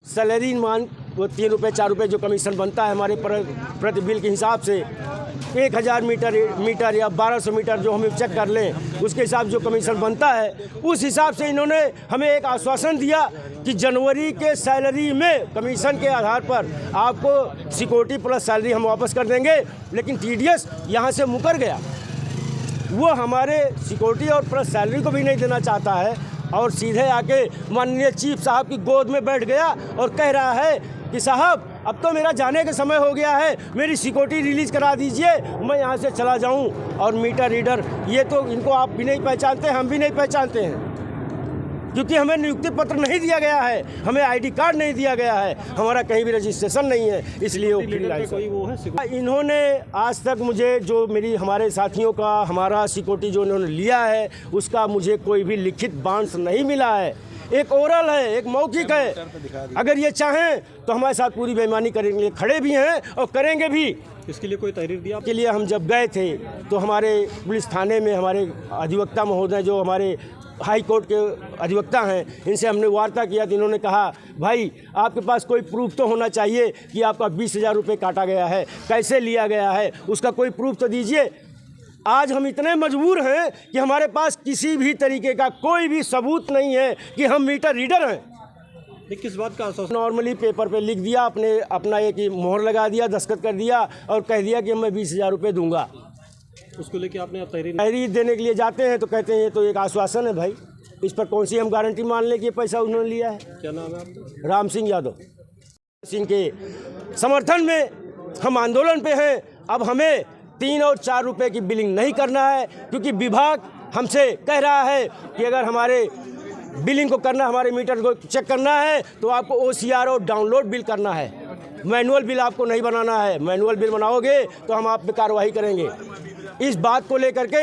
Salary मान वो 3 रुपये 4 रुपये जो कमीशन बनता है हमारे प्रति बिल के हिसाब से 1000 मीटर या 1200 मीटर जो हम चेक कर लें उसके हिसाब जो कमीशन बनता है उस हिसाब से इन्होंने हमें एक आश्वासन दिया कि जनवरी के सैलरी में कमीशन के आधार पर आपको सिक्योरिटी प्लस सैलरी हम वापस कर देंगे। लेकिन टीडीएस यहाँ से मुकर गया, वो हमारे सिक्योरिटी और प्लस सैलरी को भी नहीं देना चाहता है और सीधे आके माननीय चीफ साहब की गोद में बैठ गया और कह रहा है कि साहब अब तो मेरा जाने का समय हो गया है, मेरी सिक्योरिटी रिलीज़ करा दीजिए, मैं यहाँ से चला जाऊँ। और मीटर रीडर ये तो इनको आप भी नहीं पहचानते, हम भी नहीं पहचानते हैं, क्योंकि हमें नियुक्ति पत्र नहीं दिया गया है, हमें आईडी कार्ड नहीं दिया गया है, हमारा कहीं भी रजिस्ट्रेशन नहीं है, इसलिए वो इन्होंने आज तक मुझे जो हमारे साथियों का हमारा सिक्योरिटी जो इन्होंने लिया है उसका मुझे कोई भी लिखित बांस नहीं मिला है। एक ओरल है, एक मौखिक है। अगर ये चाहें तो हमारे साथ पूरी बेईमानी करने के लिए खड़े भी हैं और करेंगे भी। इसके लिए कोई तहरीर दिया? के लिए हम जब गए थे तो हमारे पुलिस थाने में हमारे अधिवक्ता महोदय जो हमारे हाई कोर्ट के अधिवक्ता हैं इनसे हमने वार्ता किया तो इन्होंने कहा भाई आपके पास कोई प्रूफ तो होना चाहिए कि आपका 20,000 रुपये काटा गया है, कैसे लिया गया है, उसका कोई प्रूफ तो दीजिए। आज हम इतने मजबूर हैं कि हमारे पास किसी भी तरीके का कोई भी सबूत नहीं है कि हम मीटर रीडर हैं। किस बात का आश्वासन? नॉर्मली पेपर पे लिख दिया, अपना एक मोहर लगा दिया, दस्तखत कर दिया और कह दिया कि मैं 20,000 रुपये दूंगा। उसको लेके आपने तहरीर देने के लिए जाते हैं तो कहते हैं ये तो एक आश्वासन है भाई, इस पर कौन सी हम गारंटी मान लें कि पैसा उन्होंने लिया है। क्या नाम है आपका? राम सिंह यादव सिंह के समर्थन में हम आंदोलन पे हैं। अब हमें 3 और 4 रुपए की बिलिंग नहीं करना है, क्योंकि विभाग हमसे कह रहा है कि अगर हमारे बिलिंग को करना, हमारे मीटर को चेक करना है तो आपको OCR और डाउनलोड बिल करना है, मैनुअल बिल आपको नहीं बनाना है। मैनुअल बिल बनाओगे तो हम आप पे कार्रवाई करेंगे। इस बात को लेकर के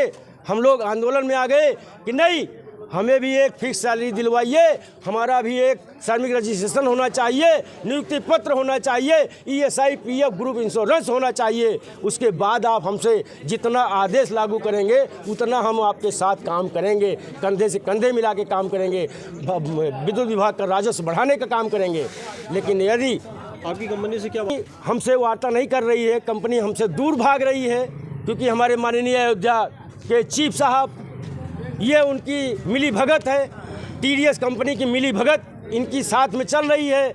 हम लोग आंदोलन में आ गए कि नहीं, हमें भी एक फिक्स सैलरी दिलवाइए, हमारा भी एक श्रमिक रजिस्ट्रेशन होना चाहिए, नियुक्ति पत्र होना चाहिए, ESI PF ग्रुप इंश्योरेंस होना चाहिए। उसके बाद आप हमसे जितना आदेश लागू करेंगे उतना हम आपके साथ काम करेंगे, कंधे से कंधे मिला के काम करेंगे, विद्युत विभाग का राजस्व बढ़ाने का काम करेंगे। लेकिन यदि आपकी कंपनी से क्या हमसे वार्ता नहीं कर रही है, कंपनी हमसे दूर भाग रही है, क्योंकि हमारे माननीय अयोध्या के चीफ साहब ये उनकी मिली भगत है, TDS कंपनी की मिली भगत इनकी साथ में चल रही है।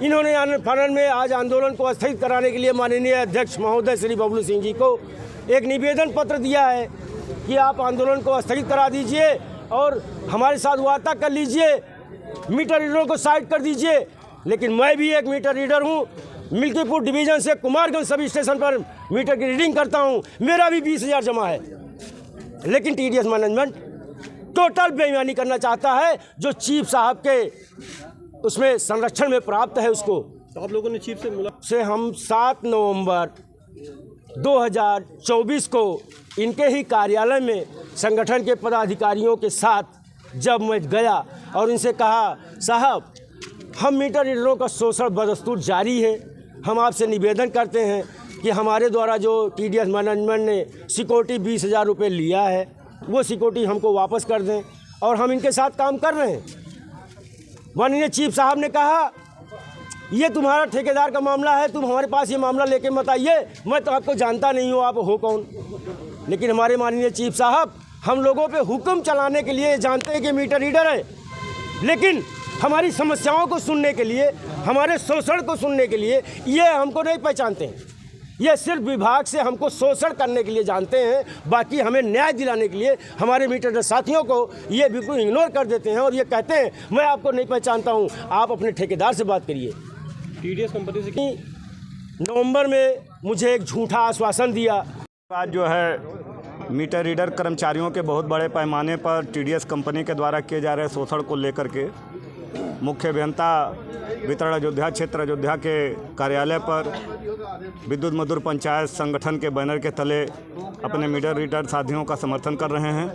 इन्होंने आनंद में आज आंदोलन को स्थगित कराने के लिए माननीय अध्यक्ष महोदय श्री बबलू सिंह जी को एक निवेदन पत्र दिया है कि आप आंदोलन को स्थगित करा दीजिए और हमारे साथ वार्ता कर लीजिए, मीटर रीडरों को साइड कर दीजिए। लेकिन मैं भी एक मीटर रीडर हूँ, मिल्कीपुर डिवीज़न से कुमारगंज सब स्टेशन पर मीटर की रीडिंग करता हूँ, मेरा भी 20,000 जमा है। लेकिन TDS मैनेजमेंट टोटल बेईमानी करना चाहता है, जो चीफ साहब के उसमें संरक्षण में प्राप्त है उसको। तो आप लोगों ने चीफ से मिला? से हम 7 नवंबर 2024 को इनके ही कार्यालय में संगठन के पदाधिकारियों के साथ जब मैं गया और इनसे कहा साहब हम मीटर रीडरों का शोषण बदस्तूर जारी है, हम आपसे निवेदन करते हैं कि हमारे द्वारा जो TDS मैनेजमेंट ने सिक्योरिटी 20,000 रुपये लिया है वो सिक्योरिटी हमको वापस कर दें और हम इनके साथ काम कर रहे हैं। माननीय चीफ साहब ने कहा ये तुम्हारा ठेकेदार का मामला है, तुम हमारे पास ये मामला लेके मत आइए, मैं तो आपको जानता नहीं हूँ आप हो कौन। लेकिन हमारे माननीय चीफ साहब हम लोगों पे हुक्म चलाने के लिए जानते हैं कि मीटर रीडर है, लेकिन हमारी समस्याओं को सुनने के लिए, हमारे शोषण को सुनने के लिए ये हमको नहीं पहचानते हैं। ये सिर्फ विभाग से हमको शोषण करने के लिए जानते हैं, बाकी हमें न्याय दिलाने के लिए हमारे मीटर साथियों को ये बिल्कुल इग्नोर कर देते हैं और ये कहते हैं मैं आपको नहीं पहचानता हूँ, आप अपने ठेकेदार से बात करिए। TDS कंपनी से कि नवंबर में मुझे एक झूठा आश्वासन दिया। आज जो है मीटर रीडर कर्मचारियों के बहुत बड़े पैमाने पर TDS कंपनी के द्वारा किए जा रहे शोषण को लेकर के मुख्य अभियंता वितरण अयोध्या क्षेत्र अयोध्या के कार्यालय पर विद्युत मजदूर पंचायत संगठन के बैनर के तले अपने मीटर रीडर साथियों का समर्थन कर रहे हैं,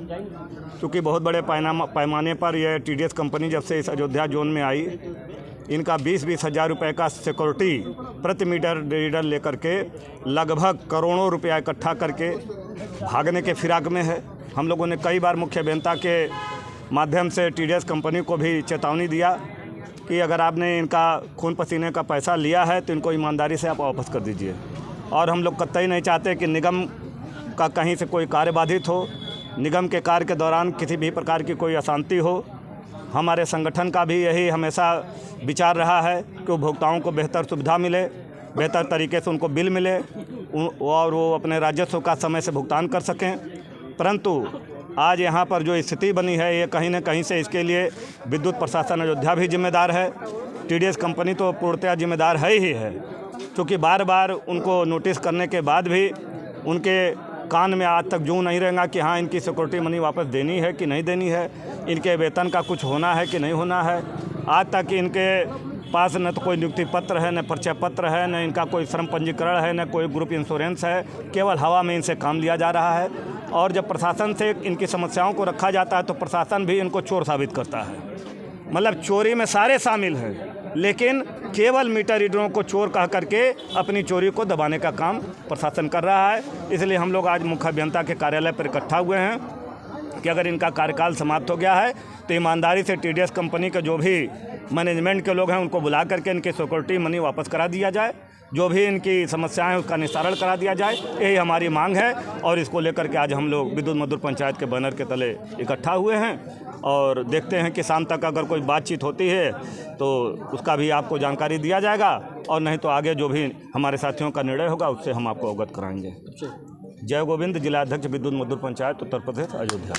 क्योंकि बहुत बड़े पैमाने पर यह TDS कंपनी जब से इस अयोध्या जोन में आई, इनका 20-20 हज़ार रुपये का सिक्योरिटी प्रति मीटर रीडर लेकर के लगभग करोड़ों रुपया इकट्ठा करके भागने के फिराक में है। हम लोगों ने कई बार मुख्य अभियंता के माध्यम से TDS कंपनी को भी चेतावनी दिया कि अगर आपने इनका खून पसीने का पैसा लिया है तो इनको ईमानदारी से आप वापस कर दीजिए। और हम लोग कतई नहीं चाहते कि निगम का कहीं से कोई कार्य बाधित हो, निगम के कार्य के दौरान किसी भी प्रकार की कोई अशांति हो। हमारे संगठन का भी यही हमेशा विचार रहा है कि उपभोक्ताओं को बेहतर सुविधा मिले, बेहतर तरीके से उनको बिल मिले और वो अपने राजस्व का समय से भुगतान कर सकें। परंतु आज यहाँ पर जो स्थिति बनी है ये कहीं न कहीं से इसके लिए विद्युत प्रशासन अयोध्या भी जिम्मेदार है। टीडीएस कंपनी तो पूर्णतः जिम्मेदार है ही है, क्योंकि बार बार उनको नोटिस करने के बाद भी उनके कान में आज तक जूं नहीं रहेगा कि हाँ इनकी सिक्योरिटी मनी वापस देनी है कि नहीं देनी है, इनके वेतन का कुछ होना है कि नहीं होना है। आज तक इनके पास न तो कोई नियुक्ति पत्र है, न परिचय पत्र है, न इनका कोई श्रम पंजीकरण है, न कोई ग्रुप इंश्योरेंस है। केवल हवा में इनसे काम लिया जा रहा है। और जब प्रशासन से इनकी समस्याओं को रखा जाता है तो प्रशासन भी इनको चोर साबित करता है। मतलब चोरी में सारे शामिल हैं, लेकिन केवल मीटर रीडरों को चोर कह करके अपनी चोरी को दबाने का काम प्रशासन कर रहा है। इसलिए हम लोग आज मुख्य अभियंता के कार्यालय पर इकट्ठा हुए हैं कि अगर इनका कार्यकाल समाप्त हो गया है तो ईमानदारी से टीडीएस कंपनी के जो भी मैनेजमेंट के लोग हैं उनको बुला करके इनकी सिक्योरिटी मनी वापस करा दिया जाए, जो भी इनकी समस्याएं हैं उसका निस्तारण करा दिया जाए। यही हमारी मांग है और इसको लेकर के आज हम लोग विद्युत मजदूर पंचायत के बैनर के तले इकट्ठा हुए हैं और देखते हैं कि शाम तक अगर कोई बातचीत होती है तो उसका भी आपको जानकारी दिया जाएगा, और नहीं तो आगे जो भी हमारे साथियों का निर्णय होगा उससे हम आपको अवगत कराएंगे। जय गोविंद, जिला अध्यक्ष विद्युत मजदूर पंचायत उत्तर प्रदेश अयोध्या।